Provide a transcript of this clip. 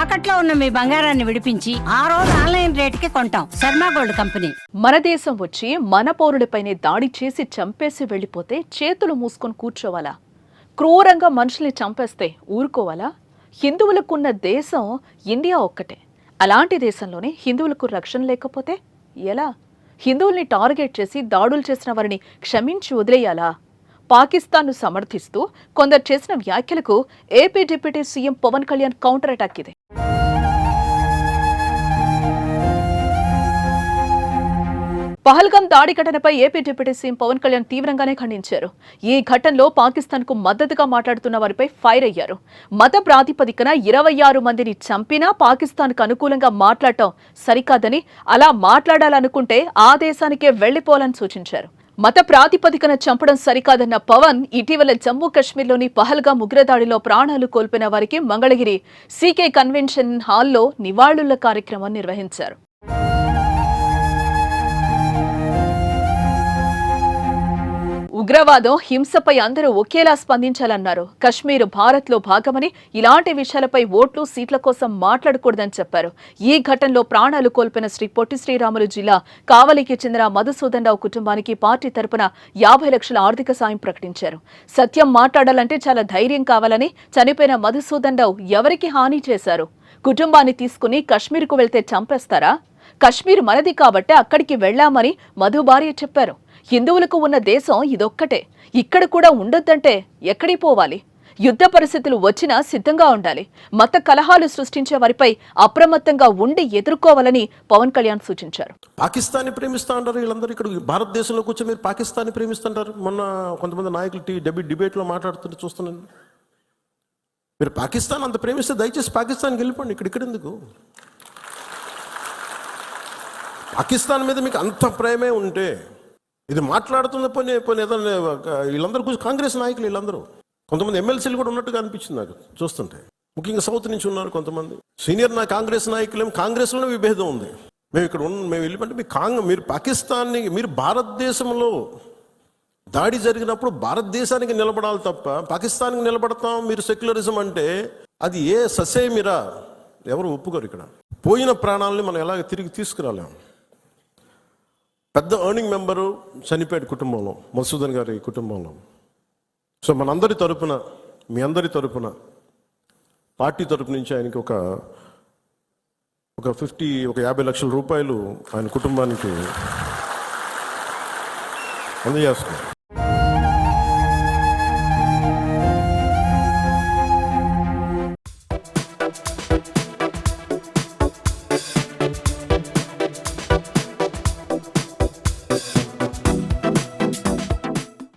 తాకట్లో ఉన్న మీ బంగారాన్ని విడిపించి ఆ రోజు ఆన్లైన్ రేటుకి కొంటాం. Sharma gold company. మన దేశం వచ్చి మన పౌరులపైనే దాడి చేసి చంపేసి వెళ్ళిపోతే చేతులు మూసుకొని కూర్చోవాలా? క్రూరంగా మనుషుల్ని చంపేస్తే ఊరుకోవాలా? హిందువులకున్న దేశం ఇండియా ఒక్కటే. అలాంటి దేశంలోనే హిందువులకు రక్షణ లేకపోతే ఎలా? హిందువుల్ని టార్గెట్ చేసి దాడులు చేసిన వారిని క్షమించి వదిలేయాలా? పాకిస్తాన్ను సమర్థిస్తూ కొందరు చేసిన వ్యాఖ్యలకు AP deputy CM Pawan Kalyan counter attack ఇది. పహల్గాం దాడి ఘటనపై AP deputy CM Pawan Kalyan తీవ్రంగానే ఖండించారు. ఈ ఘటనలో పాకిస్తాన్ కు మద్దతుగా మాట్లాడుతున్న వారిపై ఫైర్ అయ్యారు. మత ప్రాతిపదికన 26 మందిని చంపినా పాకిస్తాన్ కు అనుకూలంగా మాట్లాడటం సరికాదని, అలా మాట్లాడాలనుకుంటే ఆ దేశానికే వెళ్లిపోవాలని సూచించారు. మత ప్రాతిపదికన చంపడం సరికాదన్న పవన్ ఇటీవల జమ్మూ కశ్మీర్లోని పహల్గాం ఉగ్రదాడిలో ప్రాణాలు కోల్పోయిన వారికి మంగళగిరి సీకే కన్వెన్షన్ హాల్లో నివాళుల కార్యక్రమం నిర్వహించారు. ఉగ్రవాదం, హింసపై అందరూ ఒకేలా స్పందించాలన్నారు. కశ్మీర్ భారత్లో భాగమని, ఇలాంటి విషయాలపై ఓట్లు, సీట్ల కోసం మాట్లాడకూడదని చెప్పారు. ఈ ఘటనలో ప్రాణాలు కోల్పోయిన శ్రీ పొట్టి శ్రీరాములు జిల్లా కావలికి చెందిన మధుసూదన్ రావు కుటుంబానికి పార్టీ తరపున 50 లక్షల ఆర్థిక సాయం ప్రకటించారు. సత్యం మాట్లాడాలంటే చాలా ధైర్యం కావాలని, చనిపోయిన మధుసూదన్ రావు ఎవరికి హాని చేశారు? కుటుంబాన్ని తీసుకుని కశ్మీర్కు వెళ్తే చంపేస్తారా? కశ్మీర్ మనది కాబట్టి అక్కడికి వెళ్లామని మధు భార్య చెప్పారు. హిందువులకు ఉన్న దేశం ఇదొక్కటే. ఇక్కడ కూడా ఉండొద్దంటే ఎక్కడికి పోవాలి? యుద్ధ పరిస్థితులు వచ్చినా సిద్ధంగా ఉండాలి. మత కలహాలు సృష్టించే వారిపై అప్రమత్తంగా ఉండి ఎదుర్కోవాలని పవన్ కళ్యాణ్ సూచించారు. పాకిస్తాన్ని ప్రేమిస్తా అంటారు వీళ్ళందరూ. ఇక్కడ భారతదేశంలో కూర్చొని మీరు పాకిస్తాన్ని ప్రేమిస్తుంటారు. మొన్న కొంతమంది నాయకులు డిబేట్లో మాట్లాడుతుంటే చూస్తున్నాను. మీరు పాకిస్తాన్ అంత ప్రేమిస్తే దయచేసి పాకిస్తాన్కి వెళ్ళిపోండి. ఇక్కడ ఎందుకు? పాకిస్తాన్ మీద మీకు అంత ప్రేమే ఉంటే ఇది మాట్లాడుతున్న పని ఏదైనా వీళ్ళందరూ కూర్చొని కాంగ్రెస్ నాయకులు వీళ్ళందరూ, కొంతమంది ఎమ్మెల్సీలు కూడా ఉన్నట్టుగా అనిపించింది నాకు చూస్తుంటే. ముఖ్యంగా సౌత్ నుంచి ఉన్నారు కొంతమంది సీనియర్ కాంగ్రెస్ నాయకులు. కాంగ్రెస్లోనే విభేదం ఉంది. మేము ఇక్కడ మేము వెళ్ళిపోతే మీరు పాకిస్తాన్ని, మీరు భారతదేశంలో దాడి జరిగినప్పుడు భారతదేశానికి నిలబడాలి తప్ప పాకిస్తాన్కి నిలబడతాం మీరు సెక్యులరిజం అంటే అది ఏ ససేమిరా ఎవరు ఒప్పుకోరు. ఇక్కడ పోయిన ప్రాణాలని మనం ఎలాగ తిరిగి తీసుకురాలేము. పెద్ద ఎర్నింగ్ మెంబరు చనిపోయాడు కుటుంబంలో, మధుసూదన్ గారి కుటుంబంలో. సో మనందరి తరపున, మీ అందరి తరపున, పార్టీ తరపు నుంచి ఆయనకి ఒక 50 లక్షల రూపాయలు ఆయన కుటుంబానికి అందజేస్తున్నారు.